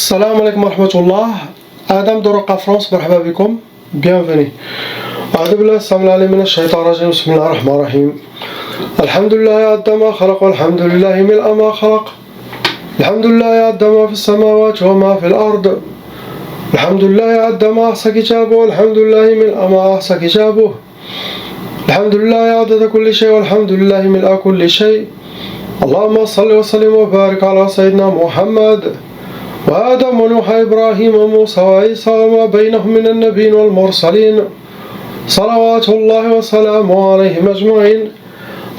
السلام عليكم ورحمة الله. آدم درقة فرنسا، مرحبا بكم، bienvenue. أعوذ بالله السميع العليم من الشيطان الرجيم. بسم الله الرحمن الرحيم. الحمد لله عد ما خلق، والحمد لله ملء ما خلق. الحمد لله عد ما في السماوات وما في الأرض. الحمد لله عد ما أحصى كتابه، والحمد لله ملء ما أحصى كتابه. الحمد لله عدد كل شيء، والحمد لله ملء كل شيء. اللهم صل وسلم وبارك على سيدنا محمد وآدم ونوح إبراهيم وموسى وعيسى وما بينهم من النبيين والمرسلين، صلوات الله وسلامه عليهم أجمعين.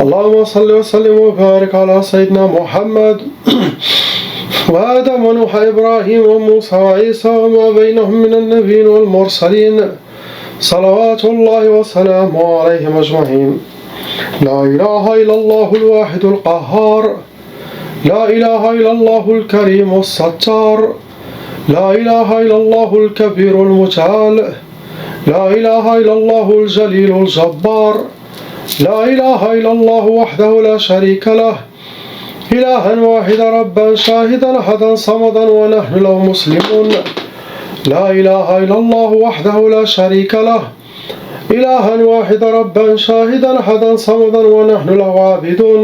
اللهم صل وسلم وبارك على سيدنا محمد وآدم ونوح إبراهيم وموسى وعيسى وما بينهم من النبيين والمرسلين، صلوات الله وسلامه عليهم أجمعين. لا إله إلا الله الواحد القهار، لا إله إلا الله الكريم الستار، لا إله إلا الله الكبير المتعال، لا إله إلا الله الجليل الجبار، لا إله إلا الله وحده لا شريك له، إلها واحدا ربا شاهدا أحدا صمدا ونحن له مسلمون. لا إله إلا الله وحده لا شريك له، إلها واحدا ربا شاهدا أحدا صمدا ونحن له عابدون.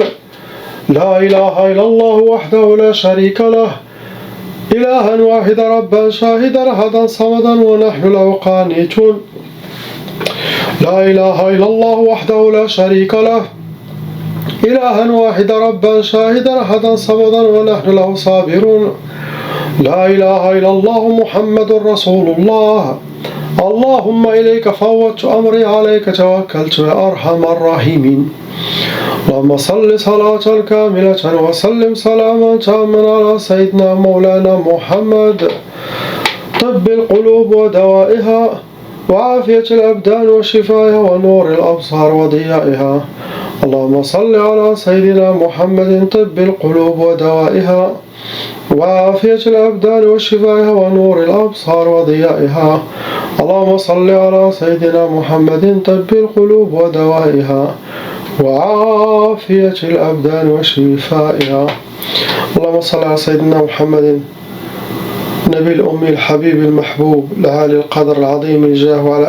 لا إله إلا الله وحده لا شريك له، إلها واحدا ربا شاهدا أحدا صمدا ونحن له قانتون. لا إله إلا الله وحده لا شريك له، إلها واحدا ربا شاهدا أحدا صمدا ونحن له صابرون. لا إله إلا الله محمد رسول الله. اللهم إليك فوضت أمري، عليك توكلت يا أرحم الراحمين. اللهم صل صلاة كاملة وسلم سلاما تاما على سيدنا مولانا محمد، طب القلوب ودوائها وعافية الأبدان وشفائها ونور الأبصار وضيائها. اللهم صل على سيدنا محمد، طب القلوب ودوائها وعافية الأبدان وشفائها ونور الأبصار وضيائها. اللهم صل على سيدنا محمد، طب القلوب ودوائها وعافية الأبدان وشفائها. اللهم صل على سيدنا محمد النبي الأمي الحبيب المحبوب لعالي القدر العظيم الجاه، وعلى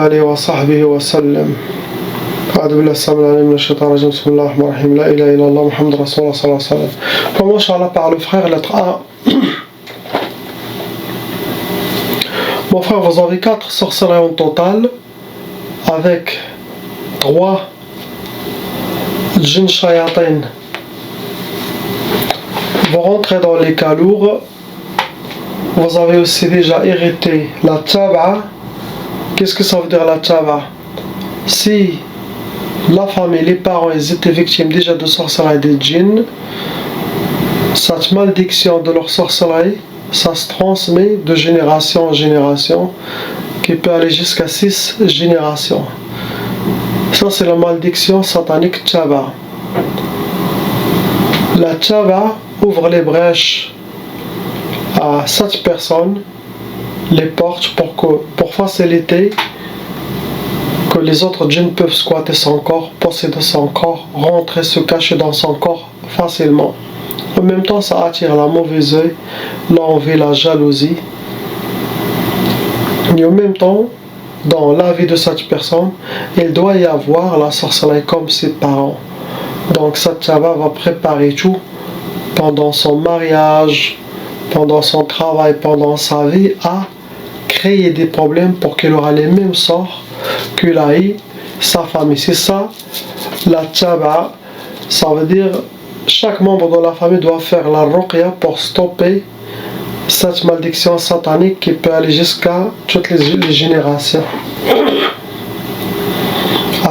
آله وصحبه وسلم. أعوذ بالله السميع العليم من الشيطان الرجيم. بسم الله الرحمن الرحيم. لا إله إلا الله محمد رسول الله صلى الله عليه وسلم. Commence par le frère, lettre A. Mon frère, vous avez 4 sorcelleries en total, avec 3 djinns shayatin. Vous rentrez dans les cas lourds. Vous avez aussi déjà hérité la taba. Qu'est-ce que ça veut dire la taba? Si la famille, les parents, ils étaient victimes déjà de sorcellerie des djinns, cette malédiction de leur sorcellerie, ça se transmet de génération en génération, qui peut aller jusqu'à 6 générations. Ça, c'est la malédiction satanique Taba. La Taba ouvre les brèches à 7 personnes, les portes pour faciliter que les autres djinns peuvent squatter son corps, posséder son corps, rentrer, se cacher dans son corps facilement. En même temps, ça attire la mauvaise œil, l'envie, la jalousie. Et en même temps, dans la vie de cette personne, il doit y avoir la sorcellerie comme ses parents. Donc cette taba va préparer tout pendant son mariage, pendant son travail, pendant sa vie, à créer des problèmes pour qu'il aura les mêmes sorts qu'il a eu sa famille. C'est ça la taba. Ça veut dire chaque membre de la famille doit faire la ruqya pour stopper cette malédiction satanique qui peut aller jusqu'à toutes les générations.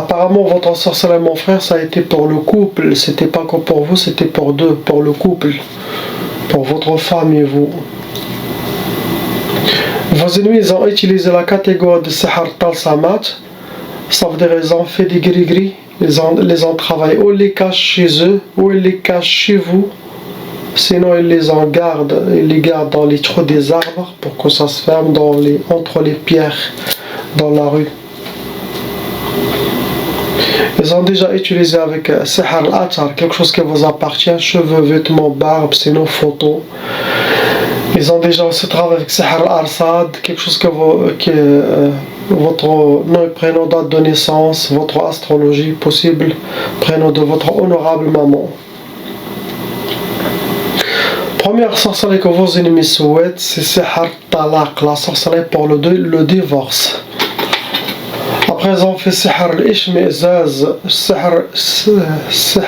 Apparemment, votre sorcellerie, mon frère, ça a été pour le couple. C'était pas que pour vous, c'était pour deux, pour le couple, pour votre femme et vous. Vos ennemis ont utilisé la catégorie de Sahar Talsamat. Ça veut dire qu'ils ont fait des gris-gris. Ils les ont travaillés, ou ils les cachent chez eux, ou ils les cachent chez vous. Sinon, ils les gardent dans les trous des arbres pour que ça se ferme entre les pierres dans la rue. Ils ont déjà utilisé avec Sihar al-Atar, quelque chose qui vous appartient, cheveux, vêtements, barbe, sinon photos. Ils ont déjà aussi travaillé avec Sihar al-Arsad, quelque chose votre nom et prénom, date de naissance, votre astrologie possible, prénom de votre honorable maman. Première sorcellerie que vos ennemis souhaitent, c'est Sihar Talaq, la sorcellerie pour le divorce. Après, ils ont fait Sihar al-Ishmi'zaz, Sihar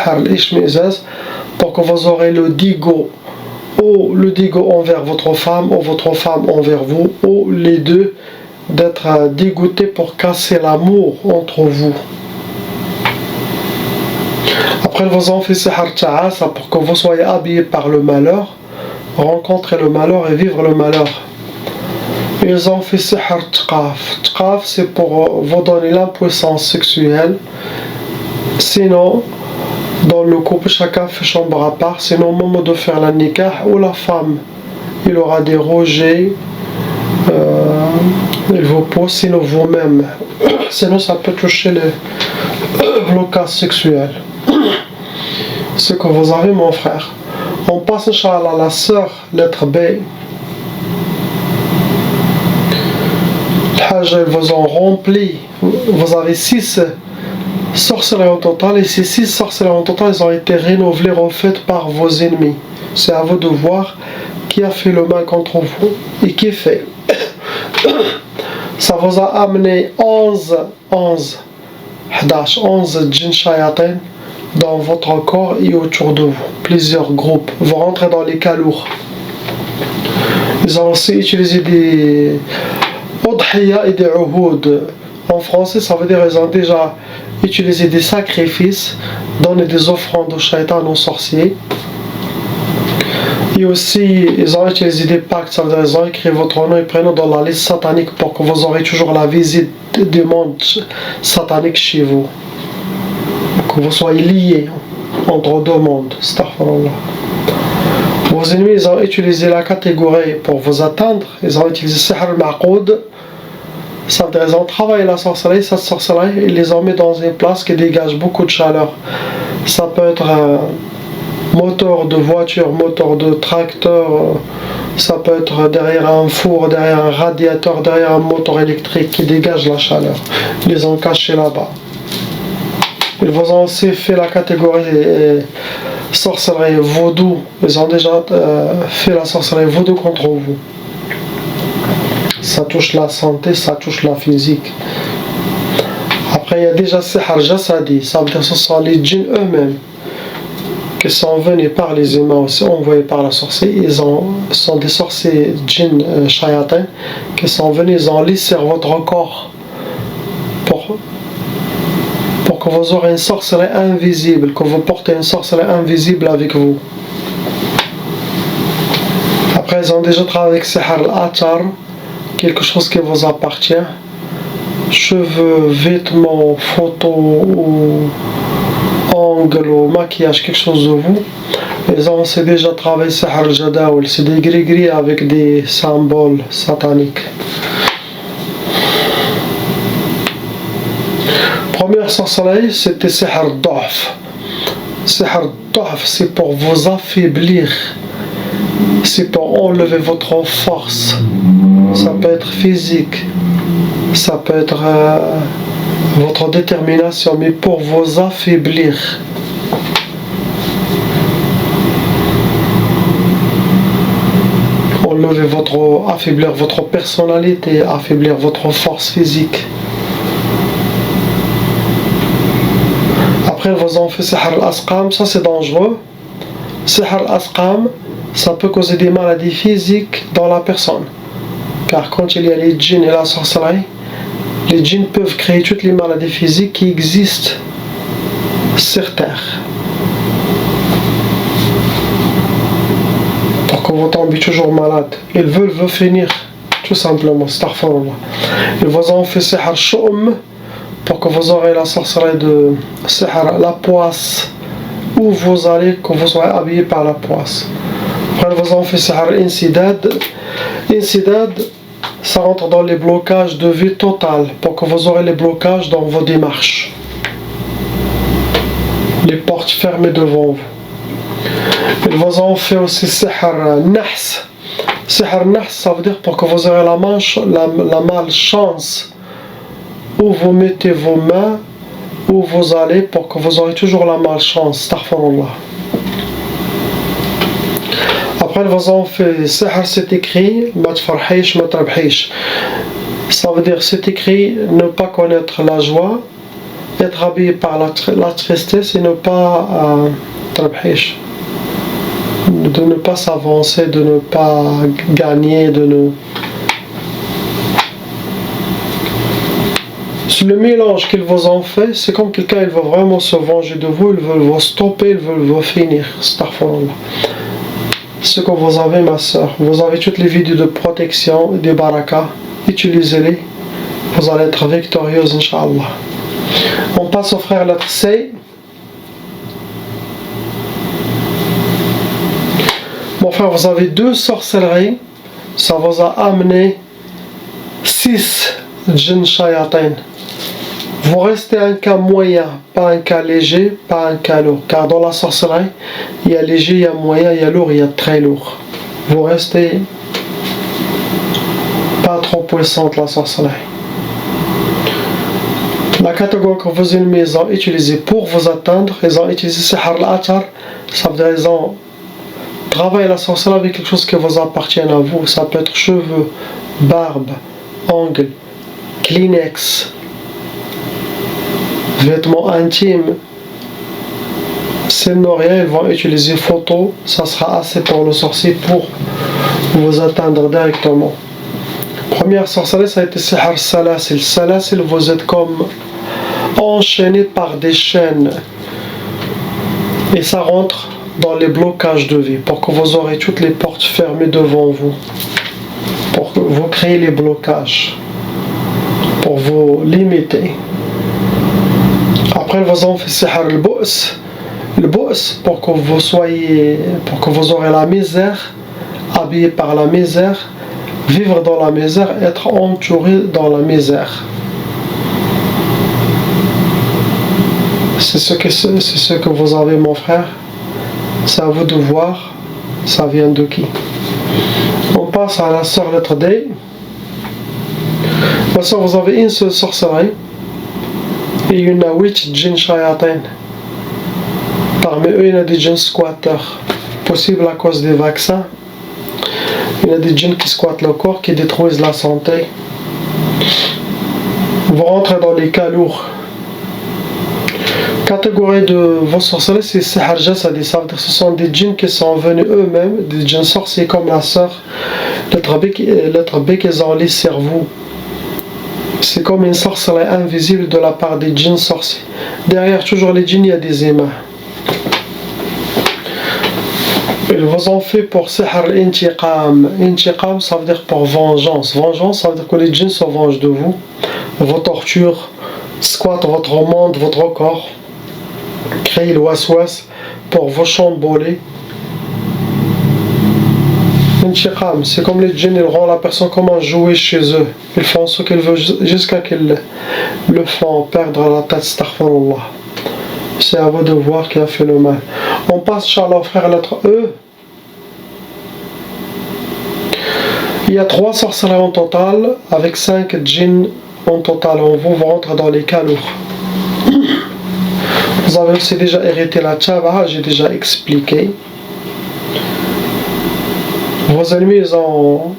al-Ishmi'zaz, pour que vous aurez le digo, ou le digo envers votre femme, ou votre femme envers vous, ou les deux, d'être dégoûtés pour casser l'amour entre vous. Après, ils vous ont fait Sihar Ta'asa, pour que vous soyez habillés par le malheur, rencontrer le malheur et vivre le malheur. Ils ont fait Sihar Tqaf. Tqaf, c'est pour vous donner l'impuissance sexuelle. Sinon, dans le couple, chacun fait chambre à part. Sinon, au moment de faire la nikah, ou la femme, il aura des rejets, il vous pose, sinon vous-même. Sinon, ça peut toucher le blocage sexuel. Ce que vous avez, mon frère. On passe, Inch'Allah, à la sœur, lettre B. Ils vous ont rempli. Vous avez 6 sorcelleries en total. Et ces 6 sorcelleries en total, ils ont été renouvelées, refaites par vos ennemis. C'est à vous de voir qui a fait le mal contre vous et qui fait. Ça vous a amené 11 djinn shayatin dans votre corps et autour de vous. Plusieurs groupes. Vous rentrez dans les calours. Ils ont aussi utilisé des udhiya et des uhud. En français, ça veut dire qu'ils ont déjà utilisé des sacrifices, donné des offrandes aux shaytan, aux sorciers. Et aussi, ils ont utilisé des pactes, ça veut dire qu'ils ont écrit votre nom et prénom dans la liste satanique pour que vous aurez toujours la visite du monde satanique chez vous. Que vous soyez liés entre deux mondes. Astaghfirullah. Vos ennemis, ils ont utilisé la catégorie pour vous atteindre. Ils ont utilisé Sihr al-Ma'qoud. Ça veut dire qu'ils ont travaillé la sorcellerie. Cette sorcellerie, ils les ont mis dans une place qui dégage beaucoup de chaleur. Ça peut être un moteur de voiture, moteur de tracteur. Ça peut être derrière un four, derrière un radiateur, derrière un moteur électrique qui dégage la chaleur. Ils les ont cachés là-bas. Ils vous ont aussi fait la catégorie sorcellerie vaudou. Ils ont déjà fait la sorcellerie vaudou contre vous. Ça touche la santé, ça touche la physique. Après, il y a déjà Sihar Jasadi. Ça veut dire que ce sont les djinns eux-mêmes qui sont venus par les humains aussi, envoyés par la sorcière. Ils sont des sorciers djinns shayatin qui sont venus, ils ont lissé votre corps pour que vous aurez une sorcellerie invisible, que vous portez une sorcellerie invisible avec vous. Après, ils ont déjà travaillé avec Sihar al-Atar, quelque chose qui vous appartient. Cheveux, vêtements, photos, ou ongles, ou maquillage, quelque chose de vous. Ils ont aussi déjà travaillé Sihar al-Jadawil, c'est des gris-gris avec des symboles sataniques. Première sorcellerie, c'était Sihr al-Du'af. Sihr al-Du'af, c'est pour vous affaiblir. C'est pour enlever votre force. Ça peut être physique. Ça peut être votre détermination, mais pour vous affaiblir. Affaiblir votre personnalité, affaiblir votre force physique. Après, vous en faites Sihr al-Asqam, ça c'est dangereux. Sihr al-Asqam, ça peut causer des maladies physiques dans la personne. Car quand il y a les djinns et la sorcellerie, les djinns peuvent créer toutes les maladies physiques qui existent sur Terre. Pour que vous tombiez toujours malade. Ils veulent vous finir, tout simplement. Astaghfirullah. Ils vous ont fait Sihr al-Shu'um, pour que vous aurez la sorcellerie de Sihr, la poisse, où vous allez, que vous soyez habillé par la poisse. Après, vous en faites Sihr Insidad. Insidad, ça rentre dans les blocages de vie totale, pour que vous aurez les blocages dans vos démarches. les portes fermées devant vous. Ils vous ont fait aussi sihr nahs. Sihr nahs, ça veut dire pour que vous aurez la malchance où vous mettez vos mains, où vous allez, pour que vous aurez toujours la malchance. Astaghfirullah. Après, ils vous ont fait sihr, c'est écrit ma tfarhish, ma trabhish. Ça veut dire, c'est écrit ne pas connaître la joie, être habillé par la tristesse et ne pas trabhish. De ne pas s'avancer, de ne pas gagner, de ne... Le mélange qu'ils vous ont fait, c'est comme quelqu'un, il veut vraiment se venger de vous, il veut vous stopper, il veut vous finir. Astaghfirullah. Ce que vous avez, ma soeur, vous avez toutes les vidéos de protection, des barakas, utilisez-les, vous allez être victorieuse, Inch'Allah. On passe au frère lettre C. Mon frère, vous avez 2 sorcelleries, ça vous a amené 6 djinn shayatin. Vous restez un cas moyen, pas un cas léger, pas un cas lourd. Car dans la sorcellerie, il y a léger, il y a moyen, il y a lourd, il y a très lourd. Vous restez pas trop puissante la sorcellerie. La catégorie que vos ennemis ont utilisée pour vous atteindre, ils ont utilisé sihr al-atar, ça veut dire qu'ils ont travaillé la sorcellerie avec quelque chose qui vous appartient à vous. Ça peut être cheveux, barbe, ongles, Kleenex, vêtements intimes. S'ils n'ont rien, ils vont utiliser photo, ça sera assez pour le sorcier pour vous atteindre directement. Première sorcellerie, ça a été sihr salasil. Salasil, vous êtes comme enchaîné par des chaînes et ça rentre dans les blocages de vie pour que vous aurez toutes les portes fermées devant vous, pour que vous créez les blocages, pour vous limiter. Après, vous ont fait sihr al-bu's. Le bu's, pour que vous aurez la misère, habillé par la misère, vivre dans la misère, être entouré dans la misère. C'est ce que vous avez, mon frère. C'est à vous de voir. Ça vient de qui? On passe à la sœur lettre D. Ma sœur, vous avez une seule sorcellerie et il y en a 8 djinn shayatin. Parmi eux, il y en a des djinns squatteurs, possible à cause des vaccins. Il y a des djinns qui squattent le corps, qui détruisent la santé. Vous rentrez dans les cas lourds. Catégorie de vos sorcelleries, c'est sihr jasadi. Ça veut dire que ce sont des djinns qui sont venus eux-mêmes, des djinns sorciers comme la sœur. Lettre B qu'ils ont les cerveaux. C'est comme une sorcellerie invisible de la part des djinns sorciers. Derrière toujours les djinns, il y a des humains. Ils vous ont fait pour sihr al-intiqam. Intiqam, ça veut dire pour vengeance. Vengeance, ça veut dire que les djinns se vengent de vous, vos tortures, squattent votre monde, votre corps, créent le waswas pour vous chamboler. Intiqam, c'est comme les djinns, ils rendent la personne comment jouer chez eux. Ils font ce qu'ils veulent jusqu'à qu'ils le font perdre la tête. Astaghfirullah. C'est à vous de voir qui a fait le mal. On passe, Inch'Allah, frère, lettre E. Il y a 3 sorcelleries en total, avec 5 djinns en total. On vous rentre dans les cas lourds. Vous avez aussi déjà hérité la tchabaha, j'ai déjà expliqué. Vos ennemis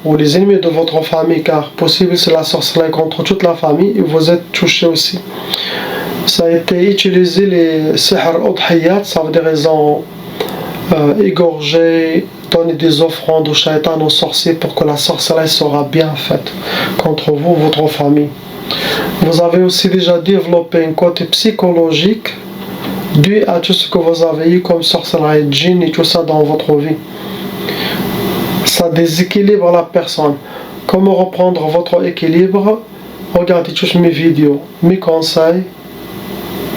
ou les ennemis de votre famille, car possible c'est la sorcellerie contre toute la famille, et vous êtes touchés aussi. Ça a été utilisé les sihr udhiyat, ça veut dire qu'ils ont égorgé, donné des offrandes aux shaitan, aux sorciers, pour que la sorcellerie sera bien faite contre vous, votre famille. Vous avez aussi déjà développé un côté psychologique dû à tout ce que vous avez eu comme sorcellerie, djinn et tout ça dans votre vie. Ça déséquilibre la personne. Comment reprendre votre équilibre? Regardez toutes mes vidéos, mes conseils,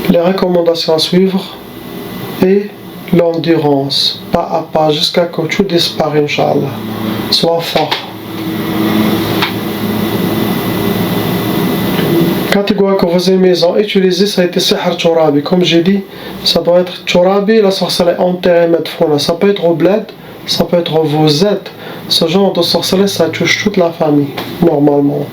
les recommandations à suivre et l'endurance, pas à pas, jusqu'à que tout disparaisse, Inch'Allah. Sois fort. Catégorie que vous aimez utiliser, ça a été Sihr Turabi. Comme j'ai dit, ça doit être Turabi, la sorcellerie enterrée Medfouna. Ça peut être au bled, ça peut être vous êtes. Ce genre de sorcellerie, ça touche toute la famille, normalement.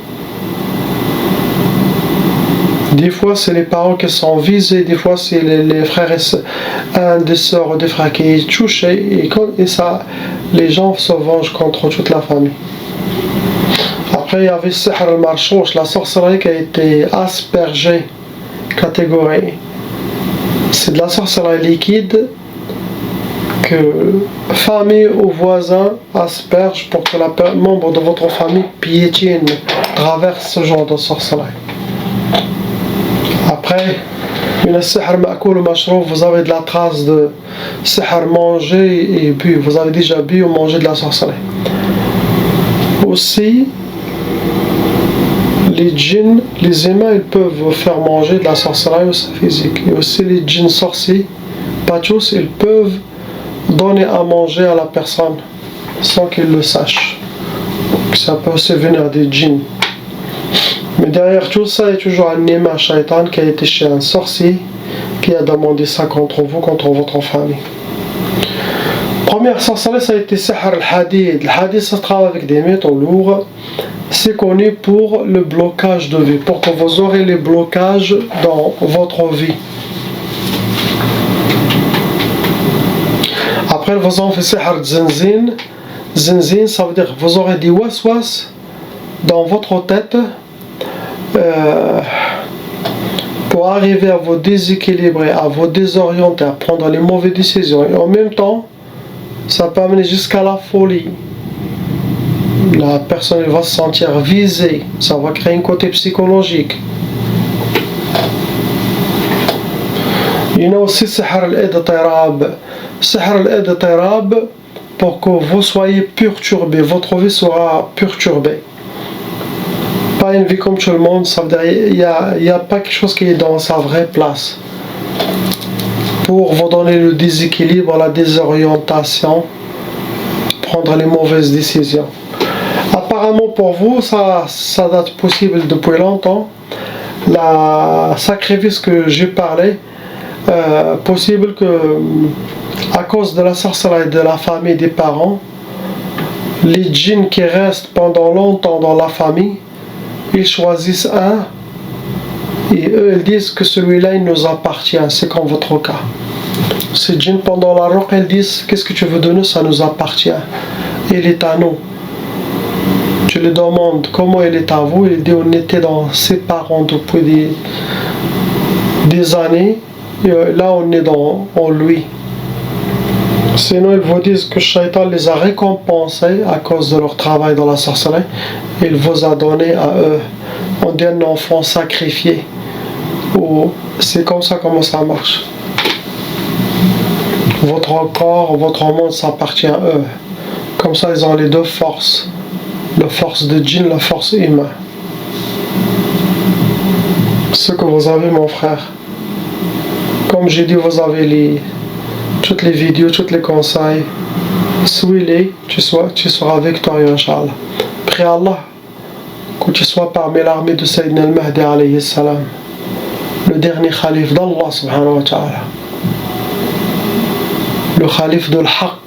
Des fois, c'est les parents qui sont visés, des fois, c'est les frères et sœurs, un des sœurs ou des frères qui est touché, et ça, les gens se vengent contre toute la famille. Après, il y avait Sihr al-Marchouch, la sorcellerie qui a été aspergée, catégorie. C'est de la sorcellerie liquide que famille ou voisin asperge pour que la membre de votre famille piétine, traverse ce genre de sorcellerie. Après, une Sihr Ma'koul ou Mashrouf, vous avez de la trace de Sihr mangé et bu. Vous avez déjà bu ou mangé de la sorcellerie. Aussi, les djinns, les humains, ils peuvent faire manger de la sorcellerie aussi physique. Et aussi les djinns sorciers, pas tous, ils peuvent donner à manger à la personne sans qu'il le sache. Donc, ça peut aussi venir des djinns. Mais derrière tout ça, il y a toujours un Nima Shaitan qui a été chez un sorcier qui a demandé ça contre vous, contre votre famille. Première sorcellerie, ça a été Sihr al-Hadid. Le Hadid, ça travaille avec des métaux lourds. C'est connu pour le blocage de vie, pour que vous aurez les blocages dans votre vie. Après, vous en faites Sihr Zinzin. Zinzin, ça veut dire que vous aurez des waswas dans votre tête pour arriver à vous déséquilibrer, à vous désorienter, à prendre les mauvaises décisions. Et en même temps, ça peut amener jusqu'à la folie. La personne va se sentir visée, ça va créer un côté psychologique. Il y a aussi Sihr al-Idtirab. Sihr al-Idtirab, pour que vous soyez perturbé, votre vie sera perturbée. Pas une vie comme tout le monde, ça veut dire il n'y a pas quelque chose qui est dans sa vraie place. Pour vous donner le déséquilibre, la désorientation, prendre les mauvaises décisions. Apparemment pour vous, ça date possible depuis longtemps. La sacrifice que j'ai parlé, possible que à cause de la sorcellerie de la famille des parents, les djinns qui restent pendant longtemps dans la famille, ils choisissent un et eux ils disent que celui-là il nous appartient, c'est comme votre cas. Ces djinns pendant la ruq ils disent qu'est-ce que tu veux de nous, ça nous appartient, il est à nous. Tu lui demandes comment il est à vous, il dit on était dans ses parents depuis des années, et là on est en lui. Sinon ils vous disent que Shaitan les a récompensés à cause de leur travail dans la sorcellerie. Il vous a donné à eux. On dit un enfant sacrifié. C'est comme ça comment ça marche. Votre corps, votre monde s'appartient à eux. Comme ça ils ont les deux forces. La force de djinn, la force humaine. Ce que vous avez mon frère. Comme j'ai dit, vous avez toutes les vidéos, tous les conseils. Suis-les, tu seras victorieux, Inch'Allah. Prie Allah que tu sois parmi l'armée de Sayyidina al-Mahdi alayhi salam, le dernier calife d'Allah subhanahu wa ta'ala, le calife de l'haq,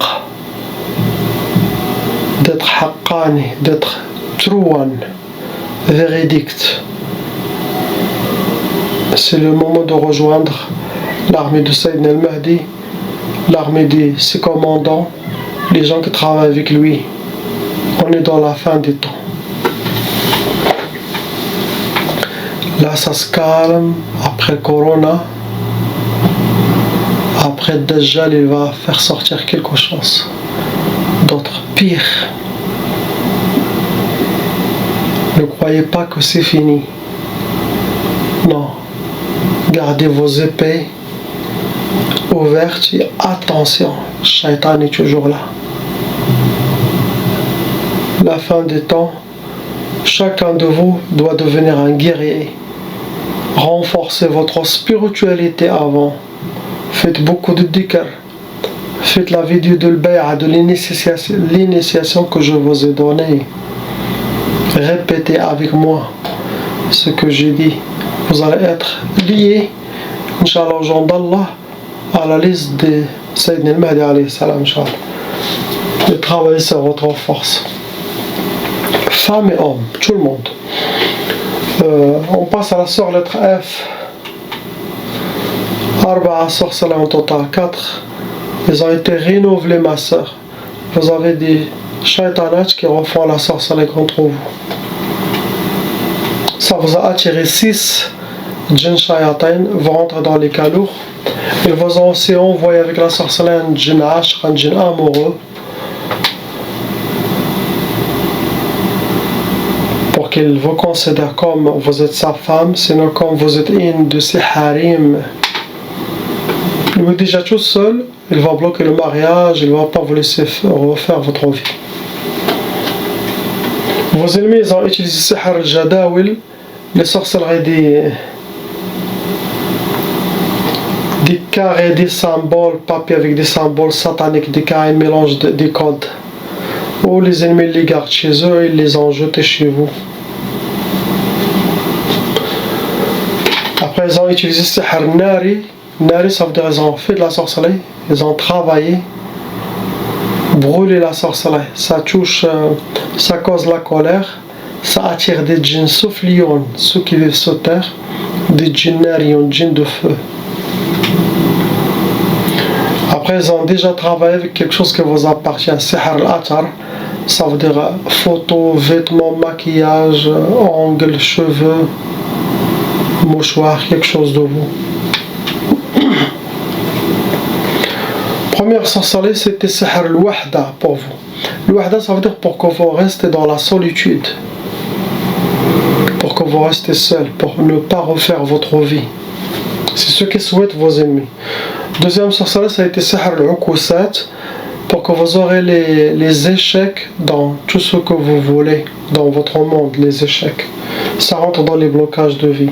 d'être haqqani, d'être true one, véridique. C'est le moment de rejoindre l'armée de Sayyidina al-Mahdi, l'armée de ses commandants, les gens qui travaillent avec lui. On est dans la fin des temps. Là ça se calme, après le Corona, après Dajjal il va faire sortir quelque chose d'autre, pire. Ne croyez pas que c'est fini. Non. Gardez vos épées ouvertes et attention, Shaitan est toujours là. La fin des temps, chacun de vous doit devenir un guerrier. Renforcez votre spiritualité avant. Faites beaucoup de dhikr. Faites la vidéo de l'bay'a, de l'initiation que je vous ai donnée. Répétez avec moi ce que j'ai dit. vous allez être lié, Inch'Allah, au jour d'Allah, à la liste de Sayyidina al-Mahdi alayhi salam, Inch'Allah. Et travailler sur votre force. Femmes et hommes, tout le monde. On passe à la sœur lettre F. Arba'a sorcelers en total, 4. Ils ont été renouvelés, ma sœur. Vous avez des shaitanats qui refont la sorcellerie contre vous. Ça vous a attiré 6 djinns shayatin, vont rentrer dans les calours. Ils vous ont aussi envoyé avec la sorcellerie un djinn ashq, un djinn amoureux, pour qu'il vous considère comme vous êtes sa femme, sinon comme vous êtes une de ses harim. Lui déjà tout seul, il va bloquer le mariage, il ne va pas vous laisser refaire votre vie. Vos ennemis, ils ont utilisé sihr al-jadawil, les sorcelleries des carrés, des symboles, papier avec des symboles sataniques, des carrés mélange des codes. Ou les ennemis les gardent chez eux et ils les ont jetés chez vous. Après, ils ont utilisé sihr nari. Nari, ça veut dire qu'ils ont fait de la sorcellerie, ils ont travaillé, brûlé la sorcellerie. Ça touche, ça cause la colère, ça attire des djinns soufflions, ceux qui vivent sur terre, des djinns narions, djinns de feu. Après, ils ont déjà travaillé avec quelque chose qui vous appartient, sihr al-atar, ça veut dire photos, vêtements, maquillage, ongles, cheveux, mouchoirs, quelque chose de vous. Première sorcellerie, c'était sihr al-wahda pour vous. Al-wahda, ça veut dire pour que vous restez dans la solitude, pour que vous restez seul, pour ne pas refaire votre vie. C'est ce que souhaitent vos ennemis. Deuxième sorcellerie, ça a été sihr al-ukusat, pour que vous aurez les échecs dans tout ce que vous voulez, dans votre monde, les échecs. Ça rentre dans les blocages de vie.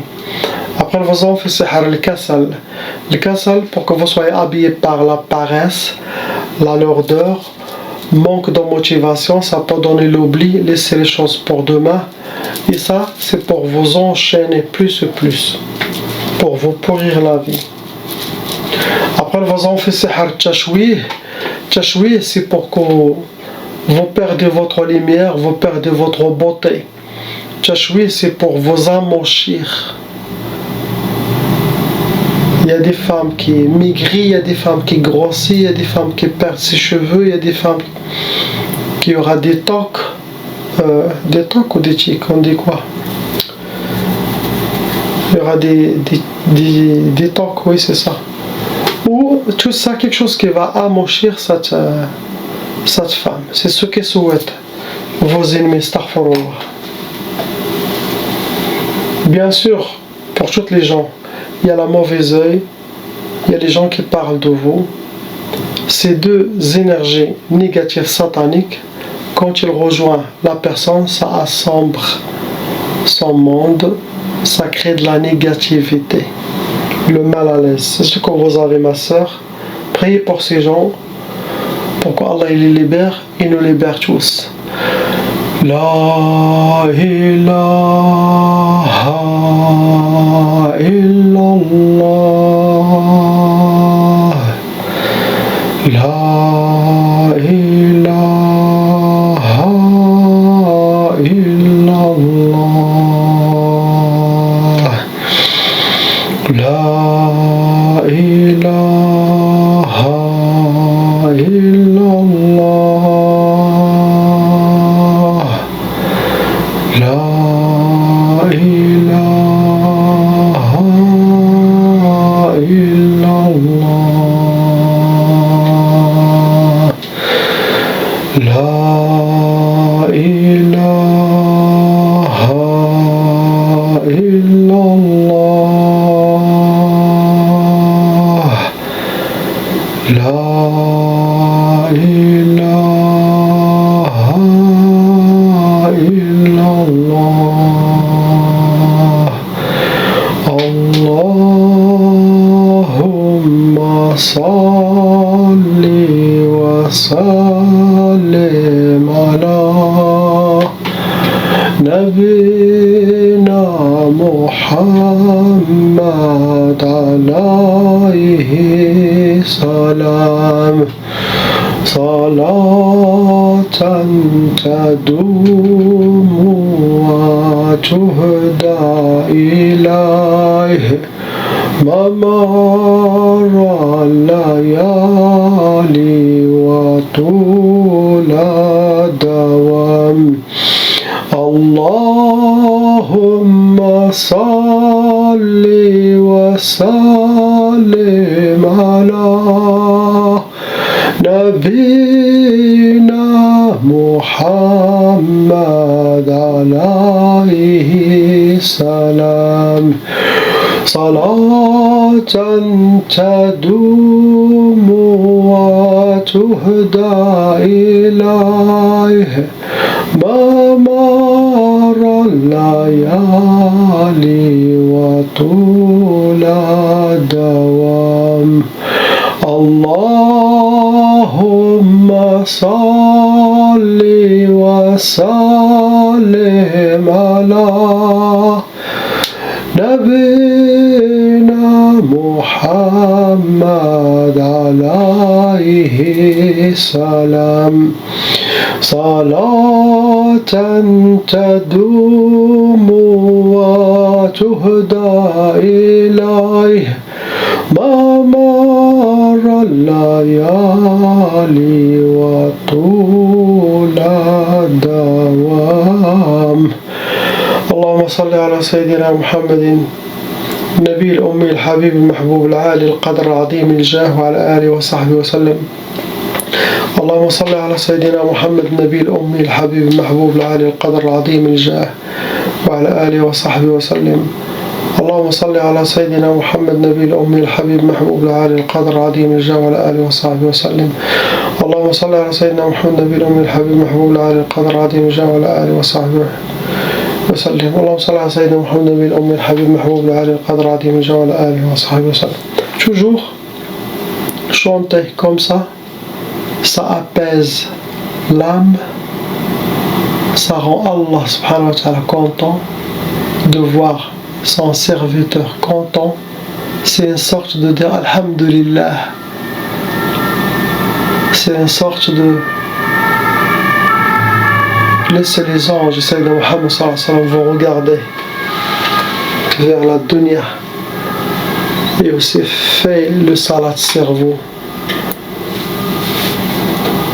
Après, vous avez fait sihr al-kasal. Le kasal, pour que vous soyez habillé par la paresse, la lourdeur, manque de motivation, ça peut donner l'oubli, laisser les choses pour demain. Et ça, c'est pour vous enchaîner plus et plus, pour vous pourrir la vie. Après, vous avez fait sihr al-tashwih. Tashwih, c'est pour que vous perdez votre lumière, vous perdez votre beauté. Tashwih, c'est pour vous amochir. Il y a des femmes qui maigrissent, il y a des femmes qui grossissent, il y a des femmes qui perdent ses cheveux, il y a des femmes qui aura des tocs. Des tocs ou des tics, on dit quoi? Il y aura des tocs, oui, c'est ça. Ou tout ça, quelque chose qui va amochir cette femme. C'est ce que souhaitent vos ennemis, astaghfirullah. Bien sûr, pour toutes les gens, il y a la mauvaise œil, il y a les gens qui parlent de vous. Ces deux énergies négatives sataniques, quand ils rejoignent la personne, ça assombre son monde, ça crée de la négativité, le mal à l'aise. C'est ce que vous avez, ma sœur. Priez pour ces gens, pour qu'Allah les libère et nous libère tous. La ilaha illallah, la ilaha illallah, la ilaha illallah. Allahumma salli wa sallim ala nabiyyina محمد عليه سلام صلاة تدوم وتهدى إليه ممر الليالي وطول الدوام اللهم صل وسلم على نبينا محمد عليه السلام صلاة تدوم وتهدى إليه ممر الليالي وطول الدوام اللهم صل وسلم على نبينا محمد عليه السلام صلاة تدوم وتهدى إليه ممر الليالي وطول الدوام اللهم صل على سيدنا محمد النبي الأمي الحبيب المحبوب العالي القدر العظيم الجاه وعلى آله وصحبه وسلم اللهم صل على سيدنا محمد النبي الأمي الحبيب المحبوب العالي القدر العظيم الجاه وعلى آله وصحبه وسلم اللهم صل على سيدنا محمد النبي الأمي الحبيب المحبوب العالي القدر العظيم الجاه وعلى آله وصحبه وسلم اللهم صل على سيدنا محمد النبي الأمي الحبيب المحبوب العالي القدر العظيم الجاه وعلى آله وصحبه وسلم اللهم صل على سيدنا محمد النبي الأمي الحبيب المحبوب العالي القدر العظيم الجاه وعلى آله وصحبه وسلم. Toujours chanter comme ça apaise l'âme, ça rend Allah subhanahu wa ta'ala content de voir son serviteur content. C'est une sorte de dire Alhamdulillah, c'est une sorte de laisser les anges, Sayyidina Muhammad sallallahu alayhi wa sallam, vont regarder vers la dunya et aussi fait le salat cerveau.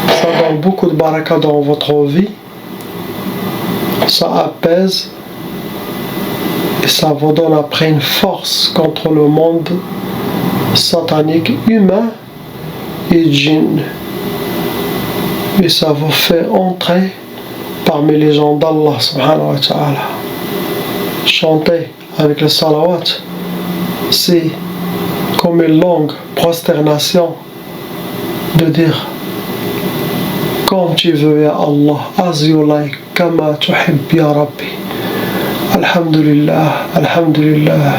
Ça donne beaucoup de baraka dans votre vie, ça apaise et ça vous donne après une force contre le monde satanique, humain et djinn. Et ça vous fait entrer parmi les gens d'Allah subhanahu wa ta'ala. Chanter avec le salawat, c'est comme une longue prosternation de dire comme tu veux ya Allah, as you like, kama tuhib ya Rabbi. Alhamdulillah, alhamdulillah,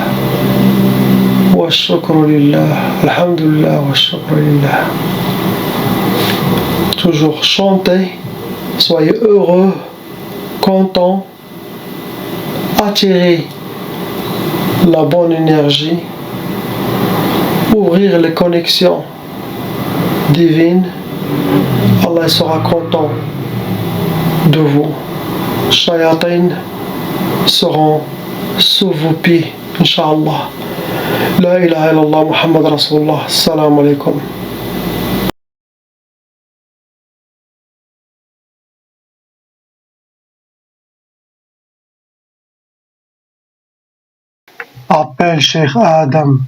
wa shukru lillah, alhamdulillah, wa shukru lillah. Toujours chanter, soyez heureux, content, attirer la bonne énergie, ouvrir les connexions divines. Allah sera content de vous. Shayatin seront sous vos pieds, Inch'Allah. La ilaha illallah Muhammad Rasulullah. Salam alaikum. Appelle Cheikh Adam.